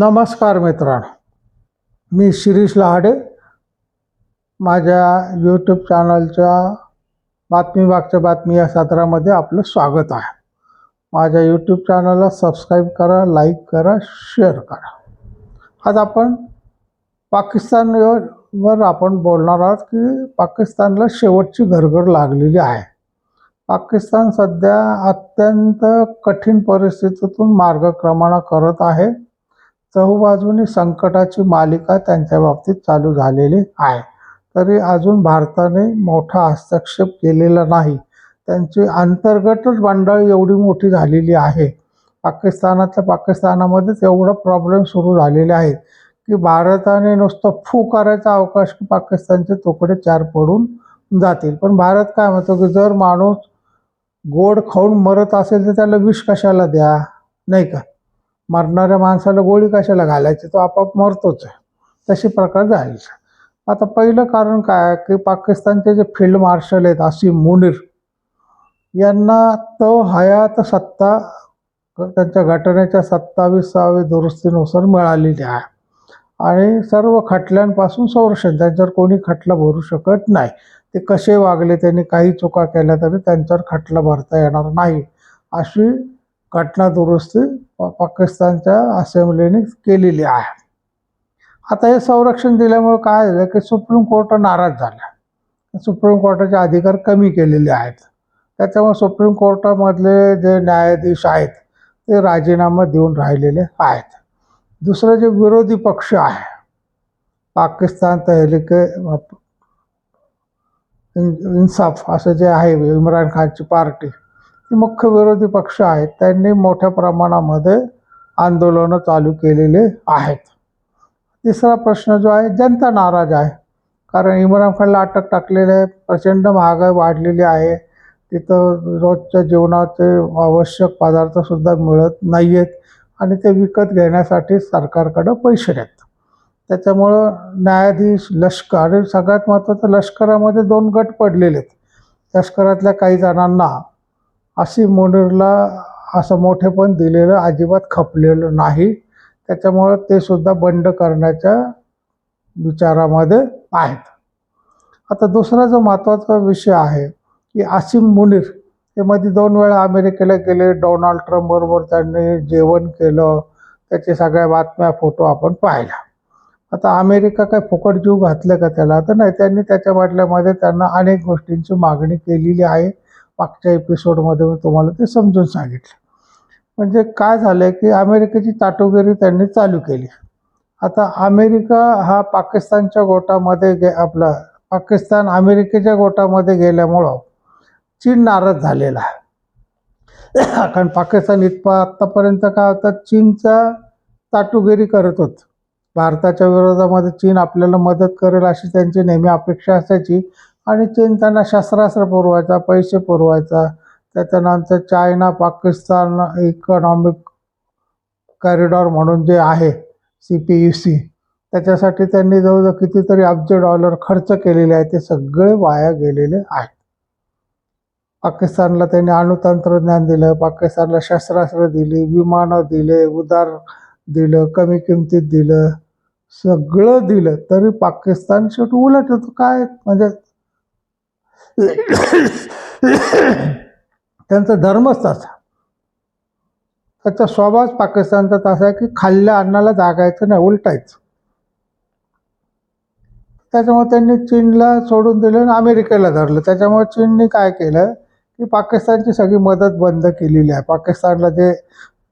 नमस्कार मित्रांनो, मी शिरीष लहाडे. माझ्या यूट्यूब चॅनलच्या बातमी बातमी या सत्रामध्ये आपलं स्वागत आहे. माझ्या यूट्यूब चॅनलला सबस्क्राईब करा, लाईक करा, शेअर करा. आज आपण पाकिस्तानवर आपण बोलणार आहोत की पाकिस्तानला शेवटची घरघर लागलेली आहे. पाकिस्तान सध्या अत्यंत कठीण परिस्थितीतून मार्गक्रमण करत आहे. चहूबाजूनी संकटाची मालिका त्यांच्या बाबतीत चालू झालेली आहे. तरी अजून भारताने मोठा हस्तक्षेप केलेला नाही. त्यांची अंतर्गतच मंडळी एवढी मोठी झालेली आहे. पाकिस्तानामध्येच एवढं प्रॉब्लेम सुरू झालेले आहेत की भारताने नुसतं फू करायचा अवकाश की पाकिस्तानचे तुकडे चार पडून जातील. पण भारत काय म्हणतो की जर माणूस गोड खाऊन मरत असेल तर त्याला विष कशाला द्या, नाही का? मरणाऱ्या माणसाला गोळी कशाला घालायची, तो आपाप मरतोच आहे. तशी प्रकार झाली. आता पहिलं कारण काय आहे की पाकिस्तानचे जे फील्ड मार्शल आहेत असीम मुनीर यांना तो हयात सत्ता त्यांच्या घटनेच्या 27व्या दुरुस्तीनुसार मिळालेली आहे आणि सर्व खटल्यांपासून संरक्षण. त्यांच्यावर कोणी खटला भरू शकत नाही. ते कसे वागले, त्यांनी काही चुका केल्या तरी त्यांच्यावर खटला भरता येणार नाही, अशी घटना दुरुस्ती पाकिस्तानच्या असेंब्लीने केलेली आहे. आता हे संरक्षण दिल्यामुळे काय झालं की सुप्रीम कोर्ट नाराज झाला. सुप्रीम कोर्टाचे अधिकार कमी केलेले आहेत. त्याच्यामुळे सुप्रीम कोर्टामधले जे न्यायाधीश आहेत ते राजीनामा देऊन राहिलेले आहेत. दुसरं जे विरोधी पक्ष आहे, पाकिस्तान तहरीक इन्साफ असं जे आहे, इम्रान खानची पार्टी, ती मुख्य विरोधी पक्ष आहेत. त्यांनी मोठ्या प्रमाणामध्ये आंदोलनं चालू केलेले आहेत. तिसरा प्रश्न जो आहे, जनता नाराज आहे. कारण इम्रान खानला अटक टाकलेली आहे, प्रचंड महागाई वाढलेली आहे, तिथं रोजच्या जीवनाचे आवश्यक पदार्थसुद्धा मिळत नाही आहेत आणि ते विकत घेण्यासाठी सरकारकडं पैसे नाहीत. त्याच्यामुळं न्यायाधीश, लष्कर आणि सगळ्यात महत्त्वाचं लष्करामध्ये 2 गट पडलेले आहेत. लष्करातल्या काही जणांना असीम मुनीरला असं मोठेपण दिलेलं अजिबात खपलेलं नाही. त्याच्यामुळं ते सुद्धा बंड करण्याच्या विचारामध्ये आहेत. आता दुसरा जो महत्त्वाचा विषय आहे की असीम मुनीर हे मध्ये 2 वेळा अमेरिकेला गेले. डोनाल्ड ट्रम्प बरोबर त्यांनी जेवण केलं. त्याचे सगळ्या बातम्या, फोटो आपण पाहिला. आता अमेरिका काय फुकट जीव घातले का त्याला? तर नाही, त्यांनी त्याच्या बदल्यामध्ये त्यांना अनेक गोष्टींची मागणी केलेली आहे. मागच्या एपिसोडमध्ये मी तुम्हाला ते समजून सांगितलं. म्हणजे काय झालं की अमेरिकेची चाटुगिरी त्यांनी चालू केली. आता अमेरिका हा पाकिस्तानच्या गोटामध्ये पाकिस्तान अमेरिकेच्या गोटामध्ये गेल्यामुळं चीन नाराज झालेला आहे. कारण पाकिस्तान आत्तापर्यंत काय होतं, चीनचा चाटुगिरी करत होत. भारताच्या विरोधामध्ये चीन आपल्याला मदत करेल अशी त्यांची नेहमी अपेक्षा असायची आणि चीन त्यांना शस्त्रास्त्र पुरवायचा, पैसे पुरवायचा. त्याच्यानंतर चायना पाकिस्तान इकॉनॉमिक कॉरिडॉर म्हणून जे आहे CPEC, त्याच्यासाठी त्यांनी जवळजवळ कितीतरी अब्ज डॉलर खर्च केलेले आहे. ते सगळे वाया गेलेले आहेत. पाकिस्तानला त्यांनी अणुतंत्रज्ञान दिलं, पाकिस्तानला शस्त्रास्त्र दिली, विमानं दिले, उदार दिलं, कमी किमतीत दिलं, सगळं दिलं, तरी पाकिस्तान शेवटी उलट होतं. काय म्हणजे त्यांचा धर्मच तसा, त्याचा स्वभावच पाकिस्तानचा तसा आहे की खाल्ल्या अन्नाला जागायचं नाही, उलटायचं. त्याच्यामुळे त्यांनी चीनला सोडून दिलं आणि अमेरिकेला धरलं. त्याच्यामुळे चीनने काय केलं की पाकिस्तानची सगळी मदत बंद केलेली आहे. पाकिस्तानला जे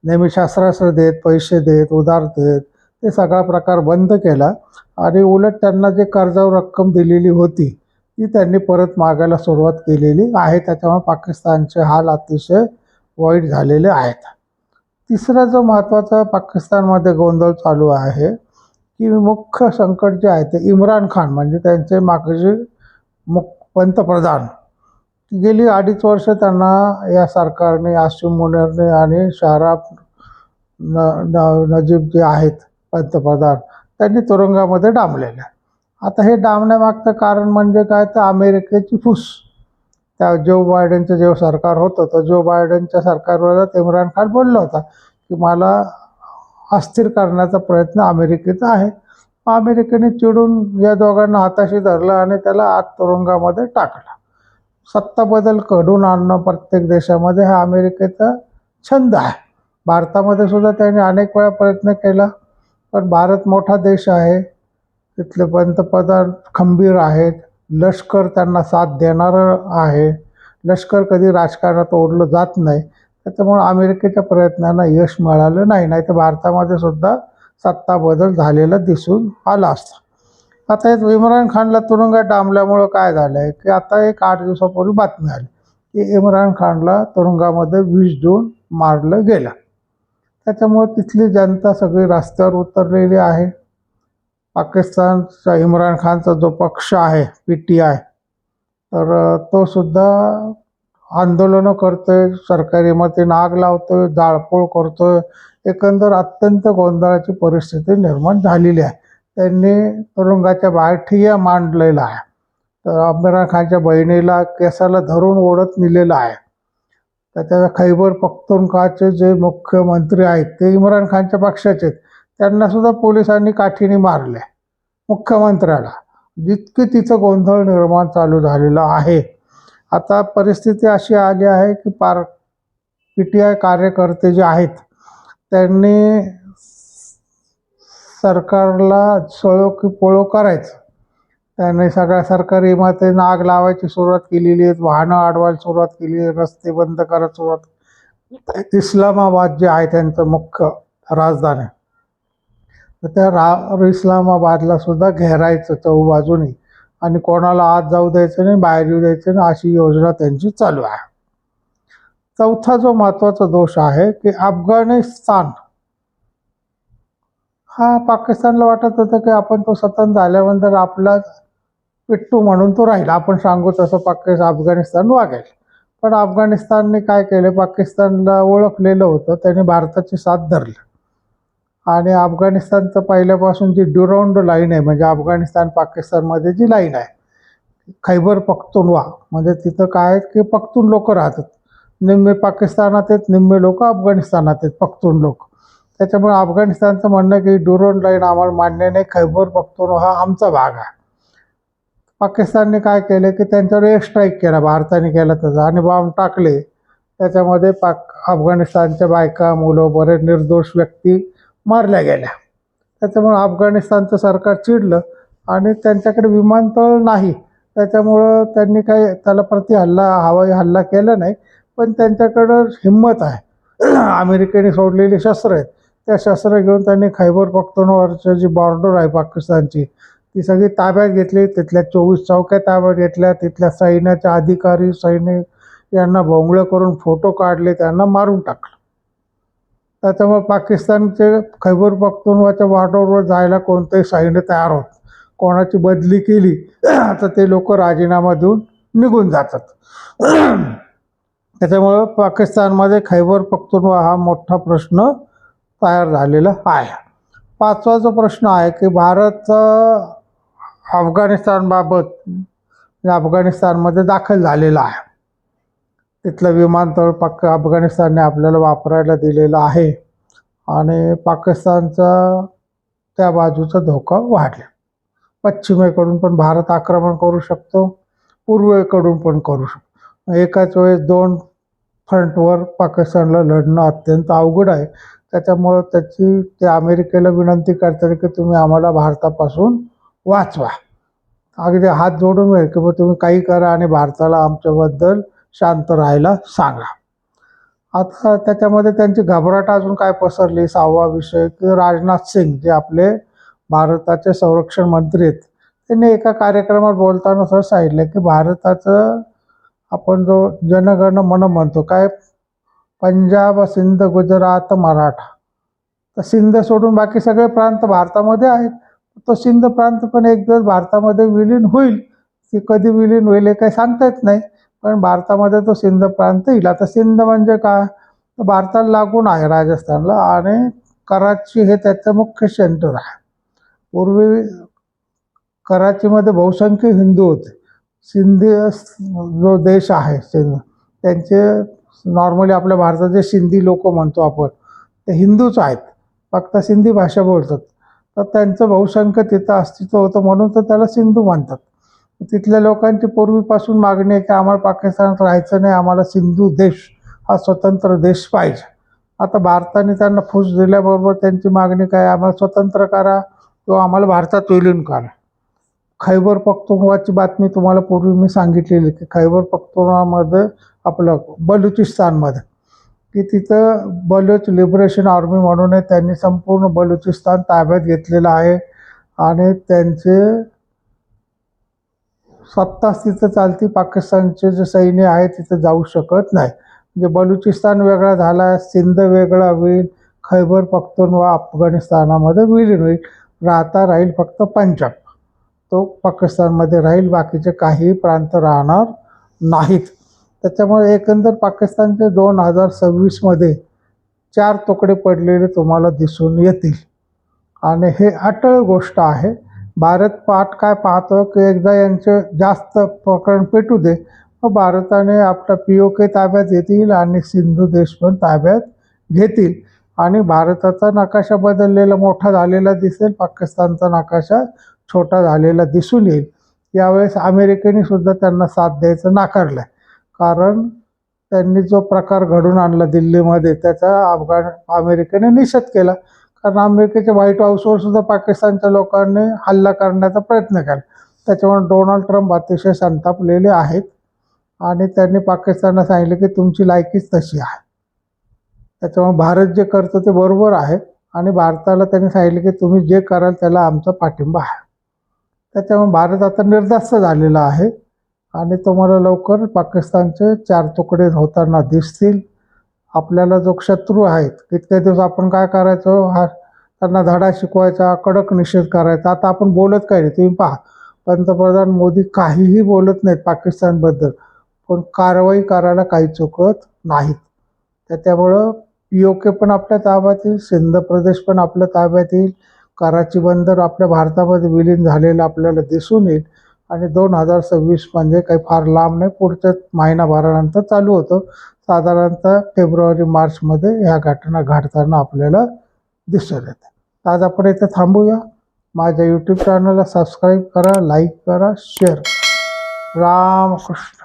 नेहमी शस्त्रास्त्र देत, पैसे देत, उधार देत, ते सगळा प्रकार बंद केला आणि उलट त्यांना जे कर्जावर रक्कम दिलेली होती ती त्यांनी परत मागायला सुरुवात केलेली आहे. त्याच्यामुळे पाकिस्तानचे हाल अतिशय वाईट झालेले आहेत. तिसरा जो महत्त्वाचा पाकिस्तानमध्ये गोंधळ चालू आहे की मुख्य संकट जे आहे ते इम्रान खान म्हणजे त्यांचे मागचे पंतप्रधान, गेली 2.5 वर्ष त्यांना या सरकारने, असीम मुनीरने आणि शाहराब नजीब जे आहेत पंतप्रधान, त्यांनी तुरुंगामध्ये डांबलेले. आता हे डांबण्यामागचं कारण म्हणजे काय, तर अमेरिकेची फूस. त्या जो बायडेनचं जेव्हा सरकार होतं तर जो बायडेनच्या सरकारवर इम्रान खान बोलला होता की मला अस्थिर करण्याचा प्रयत्न अमेरिकेचा आहे. अमेरिकेने चिडून या दोघांना हाताशी धरलं आणि त्याला आत तुरुंगामध्ये टाकलं. सत्ता बदल घडवून आणणं प्रत्येक देशामध्ये हा अमेरिकेचा छंद आहे. भारतामध्ये सुद्धा त्यांनी अनेक वेळा प्रयत्न केला, पण भारत मोठा देश आहे, तिथले पंतप्रधान खंबीर आहेत, लष्कर त्यांना साथ देणारं आहे, लष्कर कधी राजकारणात ओढलं जात नाही, त्याच्यामुळे अमेरिकेच्या प्रयत्नांना यश मिळालं नाही. नाही तर भारतामध्ये सुद्धा सत्ता बदल झालेला दिसून आला असता. आता एक इम्रान खानला तुरुंगात डांबल्यामुळं काय झालं आहे की आता एक 8 दिवसापूर्वी बातमी आली की इम्रान खानला तुरुंगामध्ये 20 जून मारलं गेलं. त्याच्यामुळे तिथली जनता सगळी रस्त्यावर उतरलेली आहे. पाकिस्तानचा इम्रान खानचा जो पक्ष आहे PTI, तर तो सुद्धा आंदोलनं करतोय, सरकारी इमारतींना आग लावतोय, जाळपोळ करतोय. एकंदर अत्यंत गोंधळाची परिस्थिती निर्माण झालेली आहे. त्यांनी तुरुंगाच्या बाहेर ठिय्या मांडलेला आहे. तर इम्रान खानच्या बहिणीला केसाला धरून ओढत नेलेलं आहे. त्याच्या खैबर पख्तूनख्वाचे जे मुख्यमंत्री आहेत ते इम्रान खानच्या पक्षाचे आहेत. त्यांना सुद्धा पोलिसांनी काठीने मारले, मुख्यमंत्र्याला. जितकी तिचं गोंधळ निर्माण चालू झालेला आहे. आता परिस्थिती अशी आली आहे की PTI कार्यकर्ते जे आहेत त्यांनी सरकारला सळो की पळो करायचं. त्यांनी सगळ्या सरकारी इमारतींना आग लावायची सुरुवात केलेली आहे, वाहनं अडवायला सुरुवात केली आहे, रस्ते बंद करायला सुरुवात. इस्लामाबाद जे आहे त्यांचं मुख्य राजधानी, तर त्या इस्लामाबादला सुद्धा घेरायचं चहूबाजूनी आणि कोणाला आत जाऊ द्यायचं नाही, बाहेर येऊ द्यायचं नाही, अशी योजना त्यांची चालू आहे. चौथा जो महत्त्वाचा दोष आहे की अफगाणिस्तान हा पाकिस्तानला वाटत होतं की आपण तो स्वतंत्र झाल्यानंतर आपला पिट्टू म्हणून तो राहील, आपण सांगू तसं अफगाणिस्तान वागेल. पण अफगाणिस्तानने काय केलं, पाकिस्तानला ओळखलेलं होतं, त्यांनी भारताची साथ धरली आणि अफगाणिस्तानचं पहिल्यापासून जी ड्युरॉन्ड लाईन आहे, म्हणजे अफगाणिस्तान पाकिस्तानमध्ये जी लाईन आहे, खैबर पख्तूनवा, म्हणजे तिथं काय आहे की पख्तून लोक राहतात. निम्मे पाकिस्तानात आहेत, निम्मे लोक अफगाणिस्तानात आहेत, पख्तून लोक. त्याच्यामुळे अफगाणिस्तानचं म्हणणं की ड्युरॉन्ड लाईन आम्हाला मान्य नाही, खैबर पख्तूनवा हा आमचा भाग आहे. पाकिस्तानने काय केलं की त्यांच्यावर एअर स्ट्राईक केला, भारताने केला त्याचा, आणि बॉम्ब टाकले. त्याच्यामध्ये अफगाणिस्तानच्या बायका, मुलं, बरेच निर्दोष व्यक्ती मारल्या गेल्या. त्याच्यामुळे अफगाणिस्तानचं सरकार चिडलं आणि त्यांच्याकडे विमानतळ नाही, त्याच्यामुळं त्यांनी काही त्याला हवाई हल्ला केला नाही. पण त्यांच्याकडं हिंमत आहे, अमेरिकेने सोडलेली शस्त्र आहेत, त्या शस्त्र घेऊन त्यांनी खैबर पख्तूनख्वाची जी बॉर्डर आहे पाकिस्तानची ती सगळी ताब्यात घेतली. तिथल्या 24 चौक्या ताब्यात घेतल्या. तिथल्या सैन्याचे अधिकारी, सैनिक यांना भोंगळं करून फोटो काढले, त्यांना मारून टाकलं. त्याच्यामुळे पाकिस्तानचे खैबर पख्तूनख्वाच्या बॉर्डरवर जायला कोणतंही सैन्य तयार होत. कोणाची बदली केली तर ते लोक राजीनामा देऊन निघून जातात. त्याच्यामुळं पाकिस्तानमध्ये खैबर पख्तूनख्वा हा मोठा प्रश्न तयार झालेला आहे. पाचवा जो प्रश्न आहे की भारत अफगाणिस्तानबाबत अफगाणिस्तानमध्ये दाखल झालेला आहे. तिथलं विमानतळ अफगाणिस्तानने आपल्याला वापरायला दिलेलं आहे आणि पाकिस्तानचा त्या बाजूचा धोका वाढला. पश्चिमेकडून पण भारत आक्रमण करू शकतो, पूर्वेकडून पण करू शकतो. एकाच वेळेस 2 फ्रंटवर पाकिस्तानला लढणं अत्यंत अवघड आहे. त्याच्यामुळं ते अमेरिकेला विनंती करतात की तुम्ही आम्हाला भारतापासून वाचवा. अगदी हात जोडून मिळेल की मग तुम्ही काही करा आणि भारताला आमच्याबद्दल शांत राहायला सांगा. आता त्याच्यामध्ये त्यांची घबराट अजून काय पसरली. 6वा विषय की राजनाथ सिंग जे आपले भारताचे संरक्षण मंत्री आहेत, त्यांनी एका कार्यक्रमात बोलताना असं सांगितलं की भारताचं आपण जो जनगण मन म्हणतो, काय पंजाब, सिंध, गुजरात, मराठा, तर सिंध सोडून बाकी सगळे प्रांत भारतामध्ये आहेत. तो सिंध प्रांत पण एक दिवस भारतामध्ये विलीन होईल. ती कधी विलीन होईल हे काही सांगता येत नाही, पण भारतामध्ये तो सिंध प्रांत येईल. आता सिंध म्हणजे काय, तर भारताला लागून आहे राजस्थानला, आणि कराची हे त्याचं मुख्य सेंटर आहे. पूर्वी कराचीमध्ये बहुसंख्य हिंदू होते. सिंधी जो देश आहे सिंध, त्यांचे नॉर्मली आपल्या भारताचे सिंधी लोक म्हणतो आपण, ते हिंदूच आहेत. फक्त सिंधी भाषा बोलतात. तर त्यांचं बहुसंख्य तिथं अस्तित्व होतं म्हणून तर त्याला सिंधू म्हणतात. तिथल्या लोकांची पूर्वीपासून मागणी आहे की आम्हाला पाकिस्तानात राहायचं नाही, आम्हाला सिंधू देश हा स्वतंत्र देश पाहिजे. आता भारताने त्यांना फूस दिल्याबरोबर त्यांची मागणी काय, आम्हाला स्वतंत्र करा किंवा आम्हाला भारतात विलीन करा. खैबर पख्तूनख्वाची बातमी तुम्हाला पूर्वी मी सांगितलेली की खैबर पख्तूनख्वामध्ये आपलं बलुचिस्तानमध्ये की तिथं बलूच लिबरेशन आर्मी म्हणून आहे, त्यांनी संपूर्ण बलुचिस्तान ताब्यात घेतलेलं आहे आणि त्यांचे सत्ताच तिथं चालती. पाकिस्तानचे जे सैन्य आहे तिथं जाऊ शकत नाही. म्हणजे बलुचिस्तान वेगळा झाला, सिंध वेगळा होईल, खैबर पख्तूनख्वा अफगाणिस्तानामध्ये विलीन होईल. राहील फक्त पंजाब, तो पाकिस्तानमध्ये राहील, बाकीचे काही प्रांत राहणार नाहीत. त्याच्यामुळे एकंदर पाकिस्तानचे 2026मध्ये 4 तुकडे पडलेले तुम्हाला दिसून येतील आणि हे अटळ गोष्ट आहे. भारत काय पाहतो की एकदा यांचं जास्त प्रकरण पेटू दे, मग भारताने आपला POK ताब्यात घेतील आणि सिंधू देश पण ताब्यात घेतील आणि भारताचा नकाशा बदललेला मोठा झालेला दिसेल, पाकिस्तानचा नकाशा छोटा झालेला दिसून येईल. यावेळेस अमेरिकेने सुद्धा त्यांना साथ द्यायचं नाकारलं, कारण त्यांनी जो प्रकार घडून आणला दिल्लीमध्ये त्याचा अमेरिकेने निषेध केला. कारण अमेरिकेच्या व्हाईट हाऊसवर सुद्धा पाकिस्तानच्या लोकांनी हल्ला करण्याचा प्रयत्न केला. त्याच्यामुळे डोनाल्ड ट्रम्प अतिशय संतापलेले आहेत आणि त्यांनी पाकिस्तानला सांगितले की तुमची लायकीच तशी आहे. त्याच्यामुळे भारत जे करतो ते बरोबर आहे आणि भारताला त्यांनी सांगितले की तुम्ही जे कराल त्याला आमचा पाठिंबा आहे. त्याच्यामुळे भारत आता निर्धास्त झालेला आहे आणि तुम्हाला लवकर पाकिस्तानचे 4 तुकडे होताना दिसतील. आपल्याला जो शत्रू आहेत, इतके दिवस आपण काय करायचो, हा त्यांना धडा शिकवायचा, कडक निषेध करायचा. आता आपण बोलत काय नाही. तुम्ही पहा, पंतप्रधान मोदी काहीही बोलत नाहीत पाकिस्तानबद्दल, पण कारवाई करायला काही चुकत नाहीत. त्याच्यामुळं POK पण आपल्या ताब्यात येईल, सिंध प्रदेश पण आपल्या ताब्यात येईल, कराची बंदर आपल्या भारतामध्ये विलीन झालेलं आपल्याला दिसून येईल आणि 2026 म्हणजे काही फार लांब नाही, पुढच्या महिनाभरानंतर चालू होतं. साधारणतः फेब्रुवारी-मार्चमध्ये ह्या घटना घडताना आपल्याला दिसून येते. आज आपण इथे थांबूया. माझ्या YouTube चॅनलला सबस्क्राईब करा, लाईक करा, शेअर. रामकृष्ण.